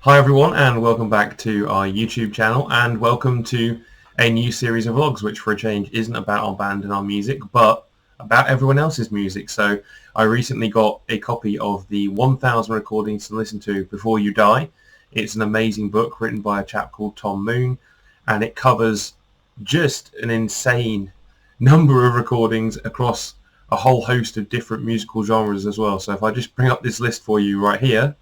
Hi everyone, and welcome back to our YouTube channel, and welcome to a new series of vlogs which for a change isn't about our band and our music but about everyone else's music. So I recently got a copy of the 1000 Recordings to Listen to Before You Die. It's an amazing book written by a chap called Tom Moon, and it covers just an insane number of recordings across a whole host of different musical genres as well. So if I just bring up this list for you right here,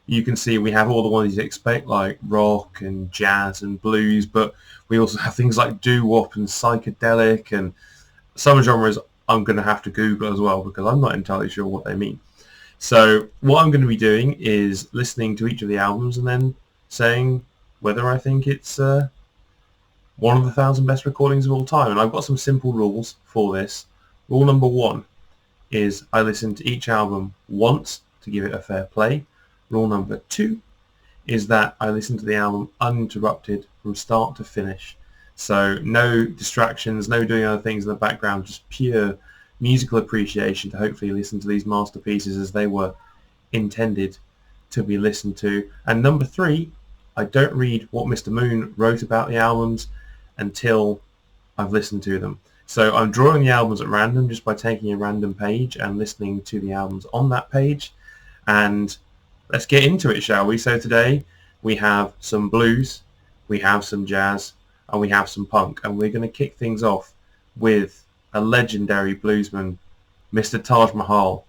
you can see we have all the ones you'd expect, like rock and jazz and blues, but we also have things like doo-wop and psychedelic, and some genres I'm going to have to Google as well because I'm not entirely sure what they mean. So what I'm going to be doing is listening to each of the albums and then saying whether I think it's one of the 1000 best recordings of all time. And I've got some simple rules for this. Rule number one is I listen to each album once to give it a fair play. Rule number two is that I listen to the album uninterrupted from start to finish. So no distractions, no doing other things in the background, just pure musical appreciation to hopefully listen to these masterpieces as they were intended to be listened to. And number three, I don't read what Mr. Moon wrote about the albums until I've listened to them. So I'm drawing the albums at random just by taking a random page and listening to the albums on that page. And let's get into it, shall we? So today we have some blues, we have some jazz, and we have some punk. And we're going to kick things off with a legendary bluesman, Mr. Taj Mahal.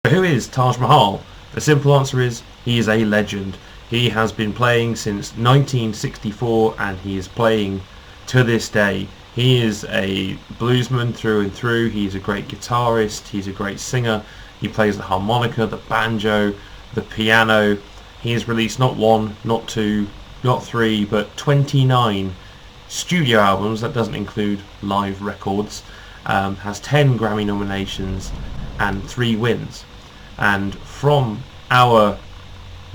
Who is Taj Mahal? The simple answer is he is a legend. He has been playing since 1964 and he is playing to this day. He is a bluesman through and through. He's a great guitarist, he's a great singer. He plays the harmonica, the banjo, the piano. He has released not one, not two, not three, but 29 studio albums. That doesn't include live records. Has 10 Grammy nominations and 3 wins. And from our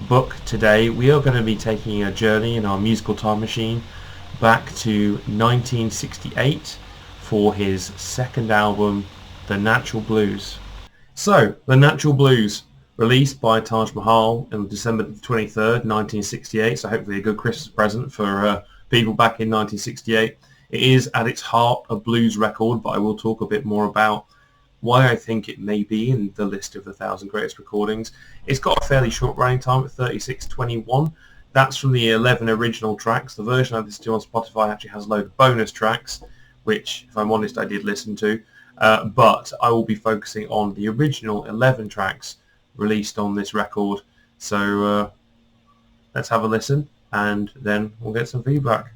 book today, we are going to be taking a journey in our musical time machine back to 1968 for his second album, The Natural Blues. So, The Natural Blues, released by Taj Mahal on December 23rd, 1968, so hopefully a good Christmas present for people back in 1968. It is at its heart a blues record, but I will talk a bit more about why I think it may be in the list of the 1000 greatest recordings. It's got a fairly short running time at 36:21. That's from the 11 original tracks. The version I listened to on Spotify actually has a load of bonus tracks, which, if I'm honest, I did listen to. But I will be focusing on the original 11 tracks released on this record. So let's have a listen and then we'll get some feedback.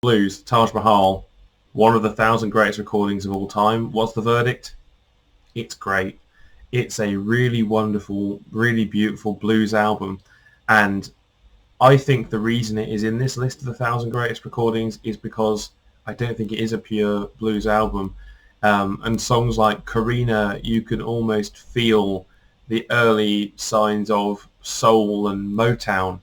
Blues, Taj Mahal, one of the 1000 greatest recordings of all time. What's the verdict? It's great. It's a really wonderful, really beautiful blues album, and I think the reason it is in this list of the 1000 greatest recordings is because I don't think it is a pure blues album. And songs like Karina, you can almost feel the early signs of soul and Motown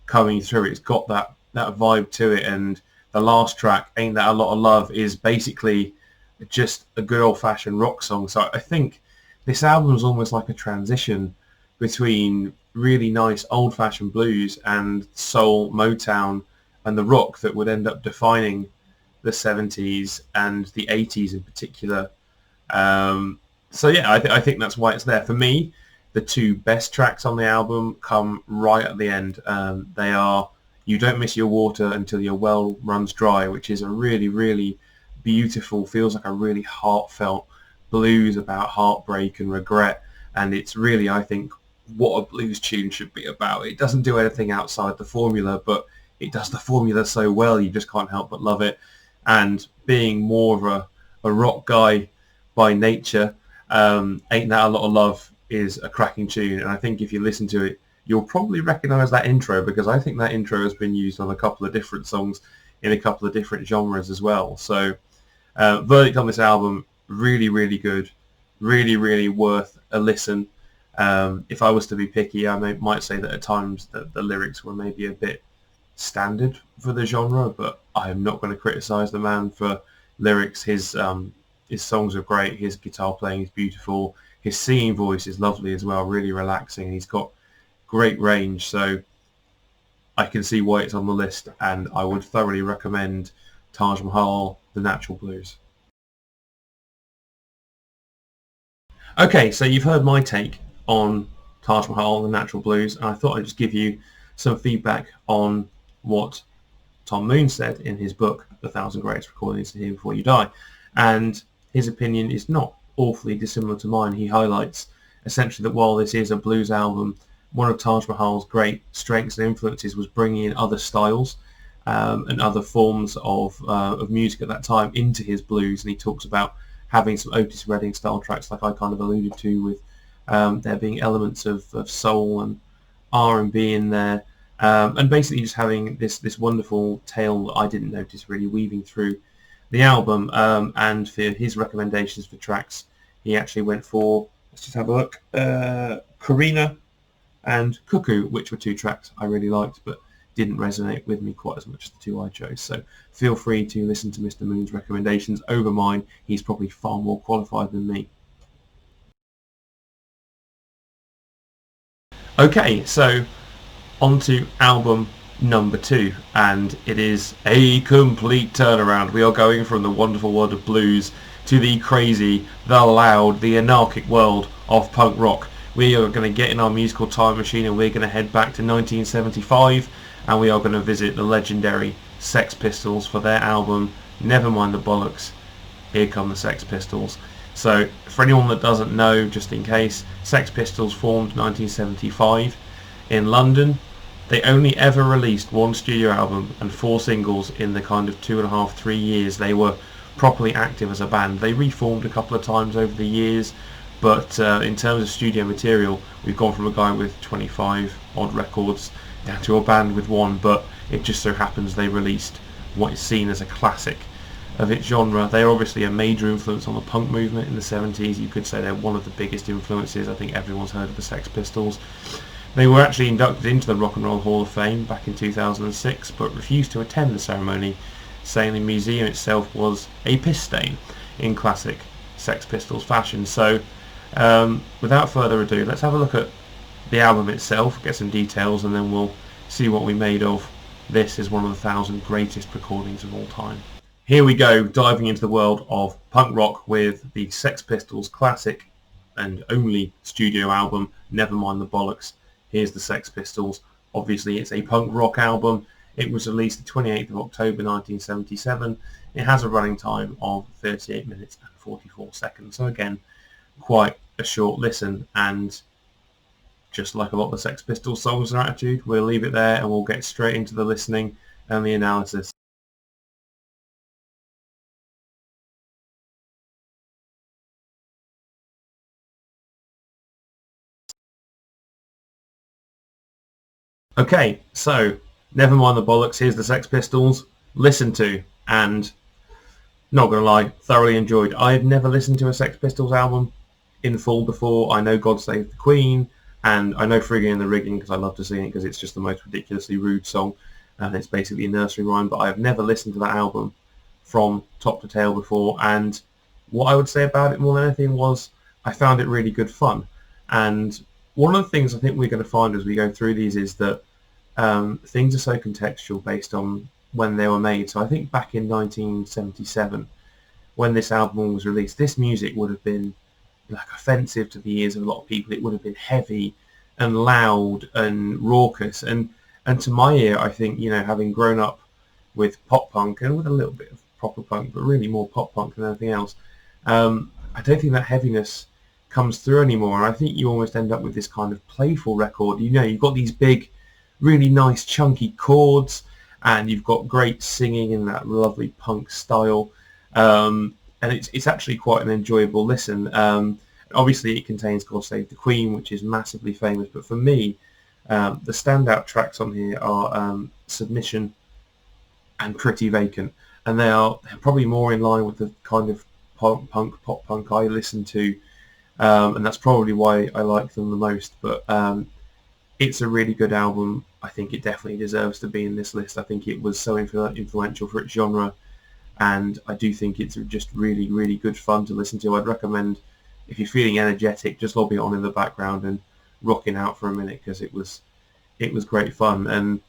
coming through. It's got that vibe to it, and the last track, Ain't That a Lot of Love, is basically just a good old-fashioned rock song. So I think this album is almost like a transition between really nice old-fashioned blues and soul, Motown, and the rock that would end up defining the 70s and the 80s in particular. So yeah, I think that's why it's there. For me, the two best tracks on the album come right at the end. They are You Don't Miss Your Water Until Your Well Runs Dry, which is a really, really beautiful, feels like a really heartfelt blues about heartbreak and regret, and it's really, I think, what a blues tune should be about. It doesn't do anything outside the formula, but it does the formula so well you just can't help but love it. And being more of a rock guy by nature, Ain't That a Lot of Love is a cracking tune, and I think if you listen to it you'll probably recognise that intro, because I think that intro has been used on a couple of different songs in a couple of different genres as well. So verdict on this album, really, really good, really, really worth a listen. If I was to be picky, I might say that at times the lyrics were maybe a bit standard for the genre, but I am not going to criticise the man for lyrics. His songs are great. His guitar playing is beautiful. His singing voice is lovely as well, really relaxing. He's got great range, so I can see why it's on the list, and I would thoroughly recommend Taj Mahal, The Natural Blues. Okay, so you've heard my take on Taj Mahal, The Natural Blues, and I thought I'd just give you some feedback on what Tom Moon said in his book, The Thousand Greatest Recordings to Hear Before You Die. And his opinion is not awfully dissimilar to mine. He highlights essentially that while this is a blues album, one of Taj Mahal's great strengths and influences was bringing in other styles and other forms of music at that time into his blues. And he talks about having some Otis Redding style tracks, like I kind of alluded to, with there being elements of soul and R&B in there, and basically just having this wonderful tale that I didn't notice really weaving through the album. And for his recommendations for tracks, he actually went for, let's just have a look, Karina and Cuckoo, which were two tracks I really liked but didn't resonate with me quite as much as the two I chose. So feel free to listen to Mr. Moon's recommendations over mine. He's probably far more qualified than me. Okay, so on to album number 2, and it is a complete turnaround. We are going from the wonderful world of blues to the crazy, the loud, the anarchic world of punk rock. We are going to get in our musical time machine and we're going to head back to 1975, and we are going to visit the legendary Sex Pistols for their album Nevermind the Bollocks, Here Come the Sex Pistols. So for anyone that doesn't know, just in case, Sex Pistols formed 1975 in London. They only ever released one studio album and 4 singles in the kind of 2.5-3 years they were properly active as a band. They reformed a couple of times over the years, but in terms of studio material, we've gone from a guy with 25 odd records down to a band with 1, but it just so happens they released what is seen as a classic of its genre. They are obviously a major influence on the punk movement in the 70s. You could say they're one of the biggest influences. I think everyone's heard of the Sex Pistols. They were actually inducted into the Rock and Roll Hall of Fame back in 2006, but refused to attend the ceremony, saying the museum itself was a piss stain in classic Sex Pistols fashion. So without further ado, let's have a look at the album itself, get some details, and then we'll see what we made of this as one of the 1,000 greatest recordings of all time. Here we go, diving into the world of punk rock with the Sex Pistols' classic and only studio album, Nevermind the Bollocks. Here's the Sex Pistols. Obviously it's a punk rock album. It was released the 28th of October 1977. It has a running time of 38 minutes and 44 seconds. So again, quite a short listen, and just like a lot of the Sex Pistols songs and attitude, we'll leave it there and we'll get straight into the listening and the analysis. Okay, so Nevermind the Bollocks, here's the Sex Pistols. Listen to, and not gonna lie, thoroughly enjoyed. I've never listened to a Sex Pistols album in full before. I know God Save the Queen, and I know Friggin' and the Rigging because I love to sing it because it's just the most ridiculously rude song, and it's basically a nursery rhyme, but I've never listened to that album from top to tail before, and what I would say about it more than anything was I found it really good fun. And one of the things I think we're going to find as we go through these is that things are so contextual based on when they were made. So I think back in 1977, when this album was released, this music would have been like offensive to the ears of a lot of people. It would have been heavy and loud and raucous. And to my ear, I think, you know, having grown up with pop punk and with a little bit of proper punk, but really more pop punk than anything else, I don't think that heaviness comes through anymore, and I think you almost end up with this kind of playful record. You know, you've got these big, really nice chunky chords, and you've got great singing in that lovely punk style, and it's actually quite an enjoyable listen. Obviously it contains God Save the Queen, which is massively famous, but for me the standout tracks on here are Submission and Pretty Vacant, and they're probably more in line with the kind of pop punk I listen to, and that's probably why I like them the most. But it's a really good album. I think it definitely deserves to be in this list. I think it was so influential for its genre, and I do think it's just really, really good fun to listen to. I'd recommend, if you're feeling energetic, just lobbing it on in the background and rocking out for a minute, because it was great fun. And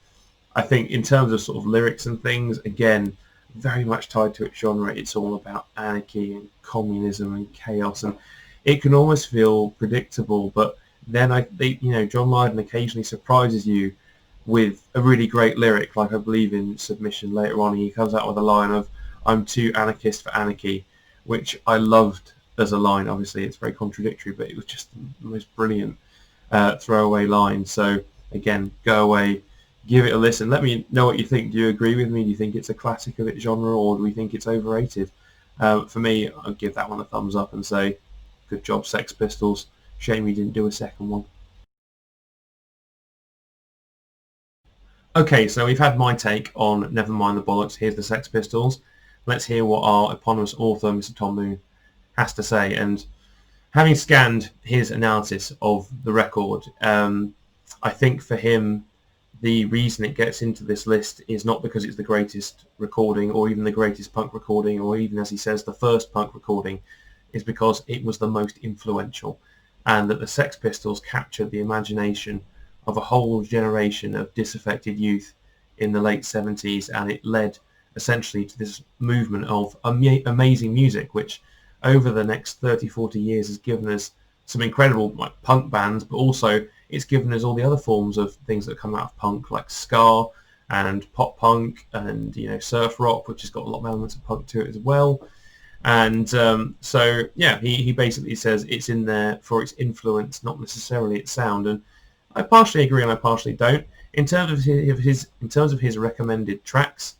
I think in terms of sort of lyrics and things, again, very much tied to its genre. It's all about anarchy and communism and chaos, and it can almost feel predictable. But then John Lydon occasionally surprises you with a really great lyric, like I believe in Submission later on. He comes out with a line of, "I'm too anarchist for anarchy," which I loved as a line. Obviously, it's very contradictory, but it was just the most brilliant throwaway line. So again, go away, give it a listen. Let me know what you think. Do you agree with me? Do you think it's a classic of its genre, or do we think it's overrated? For me, I'd give that one a thumbs up and say, good job, Sex Pistols. Shame you didn't do a second one. Okay, so we've had my take on Never Mind the Bollocks. Here's the Sex Pistols. Let's hear what our eponymous author, Mr. Tom Moon, has to say. And having scanned his analysis of the record, I think for him, the reason it gets into this list is not because it's the greatest recording or even the greatest punk recording or even, as he says, the first punk recording, is because it was the most influential, and that the Sex Pistols captured the imagination of a whole generation of disaffected youth in the late 70s, and it led essentially to this movement of amazing music, which over the next 30, 40 years has given us some incredible punk bands, but also it's given us all the other forms of things that come out of punk, like ska and pop punk and surf rock, which has got a lot of elements of punk to it as well. And so yeah, he basically says it's in there for its influence, not necessarily its sound. And I partially agree and I partially don't. In terms of his recommended tracks,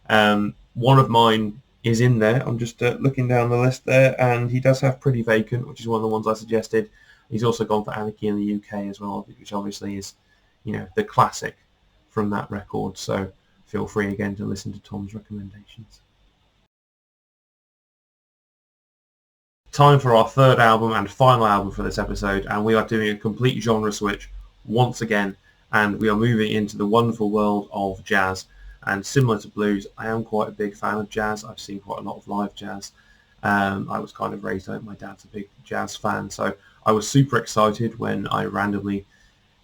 one of mine is in there. I'm just looking down the list there, and he does have Pretty Vacant, which is one of the ones I suggested. He's also gone for Anarchy in the UK as well, which obviously is, the classic from that record. So feel free again to listen to Tom's recommendations. Time for our third album and final album for this episode, and we are doing a complete genre switch once again, and we are moving into the wonderful world of jazz. And similar to blues, I am quite a big fan of jazz. I've seen quite a lot of live jazz. I was kind of raised my dad's a big jazz fan, so I was super excited when I randomly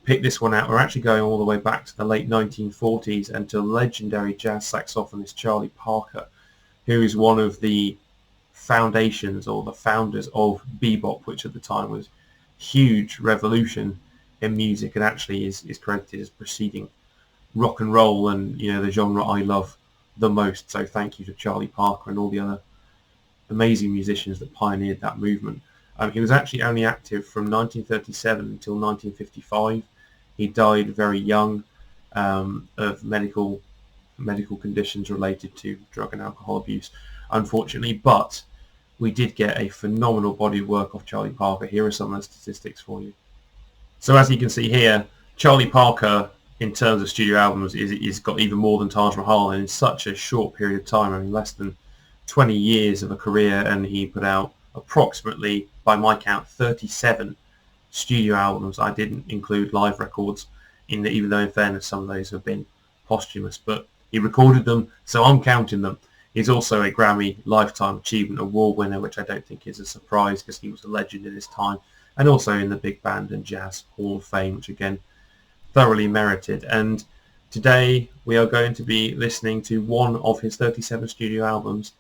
picked this one out. We're actually going all the way back to the late 1940s and to legendary jazz saxophonist Charlie Parker, who is one of the foundations or the founders of bebop, which at the time was huge revolution in music and actually is credited as preceding rock and roll and the genre I love the most. So thank you to Charlie Parker and all the other amazing musicians that pioneered that movement. He was actually only active from 1937 until 1955. He died very young of medical conditions related to drug and alcohol abuse, unfortunately. But we did get a phenomenal body of work off Charlie Parker. Here are some of the statistics for you. So as you can see here, Charlie Parker, in terms of studio albums, is got even more than Taj Mahal, and in such a short period of time. I mean, less than 20 years of a career, and he put out approximately, by my count, 37 studio albums. I didn't include live records, even though in fairness some of those have been posthumous, but he recorded them, so I'm counting them. He's also a Grammy Lifetime Achievement Award winner, which I don't think is a surprise because he was a legend in his time, and also in the Big Band and Jazz Hall of Fame, which again, thoroughly merited. And today we are going to be listening to one of his 37 studio albums,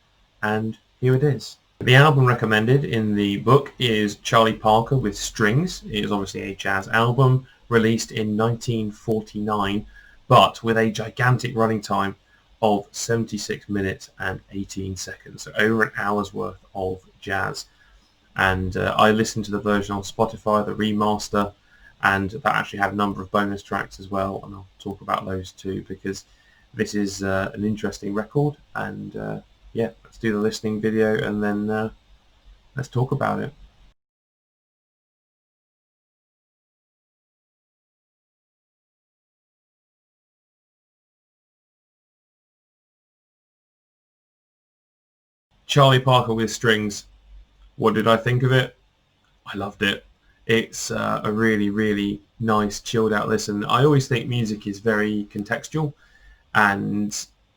and here it is. The album recommended in the book is Charlie Parker with Strings. It is obviously a jazz album released in 1949, but with a gigantic running time of 76 minutes and 18 seconds, so over an hour's worth of jazz. And I listened to the version on Spotify, the remaster, and that actually had a number of bonus tracks as well, and I'll talk about those too, because this is an interesting record. And yeah, let's do the listening video and then let's talk about it. Charlie Parker with Strings. What did I think of it? I loved it. It's a really, really nice, chilled out listen. I always think music is very contextual, and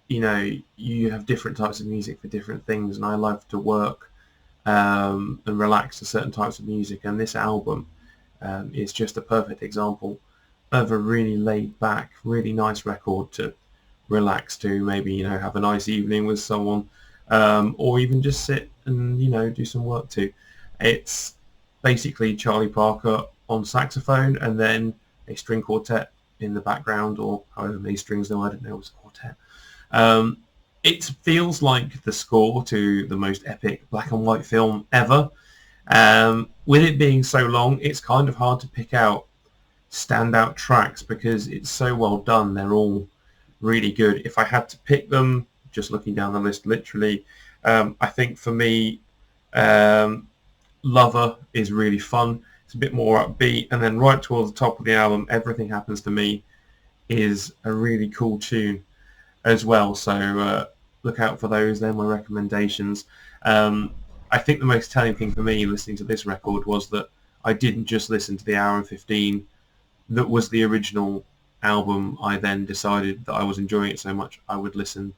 you have different types of music for different things, and I love to work and relax to certain types of music, and this album is just a perfect example of a really laid back, really nice record to relax to, maybe have a nice evening with someone, or even just sit and do some work to. It's basically Charlie Parker on saxophone and then a string quartet in the background, or however many strings though, I don't know, it was a quartet. It feels like the score to the most epic black and white film ever. With it being so long, it's kind of hard to pick out standout tracks because it's so well done. They're all really good. If I had to pick them, just looking down the list literally, I think for me, Lover is really fun. It's a bit more upbeat, and then right towards the top of the album, Everything Happens to Me is a really cool tune as well. So look out for those. They're my recommendations. I think the most telling thing for me listening to this record was that I didn't just listen to the hour and 15 that was the original album. I then decided that I was enjoying it so much I would listen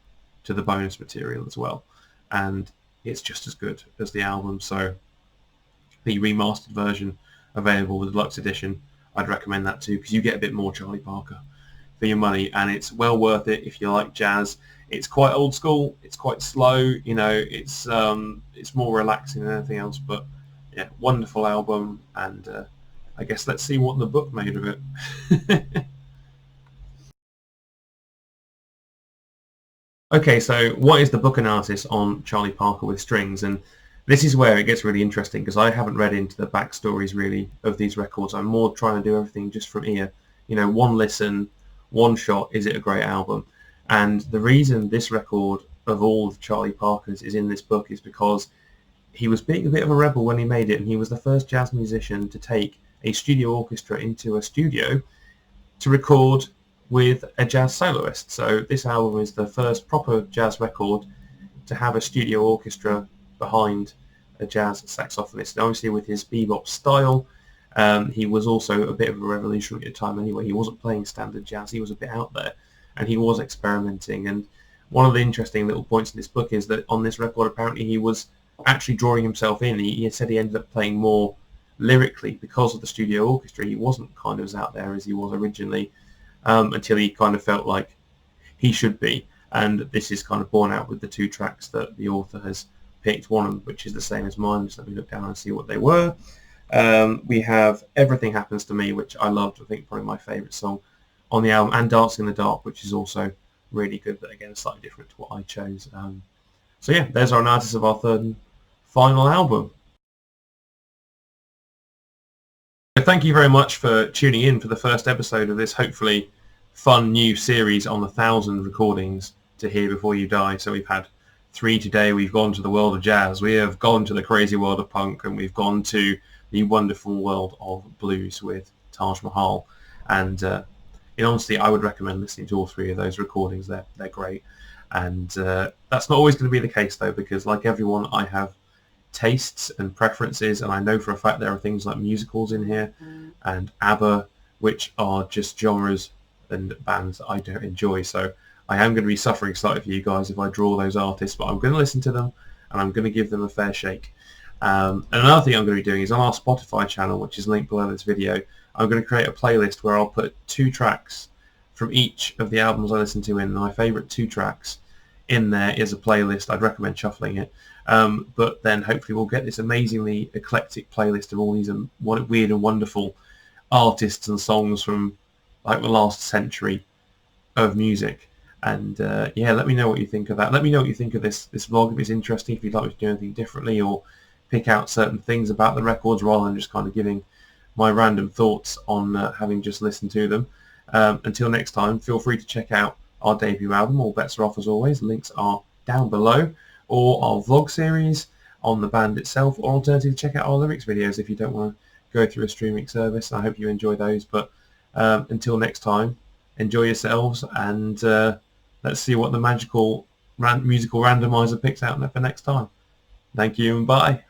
to the bonus material as well, and it's just as good as the album. So the remastered version available with the deluxe edition, I'd recommend that too, because you get a bit more Charlie Parker for your money, and it's well worth it if you like jazz. It's quite old school, it's quite slow, it's more relaxing than anything else, but yeah, wonderful album. And I guess let's see what the book made of it. Okay, so what is the book analysis on Charlie Parker with strings? And this is where it gets really interesting, because I haven't read into the backstories really of these records. I'm more trying to do everything just from ear. One listen, one shot, is it a great album? And the reason this record of all of Charlie Parker's is in this book is because he was being a bit of a rebel when he made it, and he was the first jazz musician to take a studio orchestra into a studio to record with a jazz soloist. So this album is the first proper jazz record to have a studio orchestra behind a jazz saxophonist. And obviously with his bebop style, he was also a bit of a revolutionary at the time anyway. He wasn't playing standard jazz, he was a bit out there, and he was experimenting. And one of the interesting little points in this book is that on this record apparently he was actually drawing himself in. He said he ended up playing more lyrically because of the studio orchestra. He wasn't kind of as out there as he was originally, until he kind of felt like he should be. And this is kind of borne out with the two tracks that the author has picked, one of which is the same as mine. Just let me look down and see what they were. We have Everything Happens to Me, which I loved. I think probably my favourite song on the album, and Dancing in the Dark, which is also really good, but again slightly different to what I chose. So yeah, there's our analysis of our third and final album. Thank you very much for tuning in for the first episode of this hopefully fun new series on the 1,000 recordings to hear before you die. So we've had 3 today. We've gone to the world of jazz, we have gone to the crazy world of punk, and we've gone to the wonderful world of blues with Taj Mahal. And in honesty, I would recommend listening to all 3 of those recordings. They're great. And that's not always going to be the case though, because like everyone, I have tastes and preferences, and I know for a fact there are things like musicals in here and ABBA, which are just genres and bands that I don't enjoy. So I am going to be suffering slightly for you guys if I draw those artists, but I'm going to listen to them and I'm going to give them a fair shake. And another thing I'm going to be doing is on our Spotify channel, which is linked below this video, I'm going to create a playlist where I'll put 2 tracks from each of the albums I listen to in my favourite 2 tracks in there is a playlist. I'd recommend shuffling it. But then hopefully we'll get this amazingly eclectic playlist of all these weird and wonderful artists and songs from like the last century of music. And yeah, let me know what you think of that. Let me know what you think of this vlog, if it's interesting, if you'd like me to do anything differently or pick out certain things about the records rather than just kind of giving my random thoughts on having just listened to them. Until next time, feel free to check out our debut album, All Bets Are Off as always. Links are down below. Or our vlog series on the band itself, or alternatively check out our lyrics videos if you don't want to go through a streaming service. I hope you enjoy those. But until next time, enjoy yourselves, and let's see what the magical musical randomizer picks out for next time. Thank you and bye.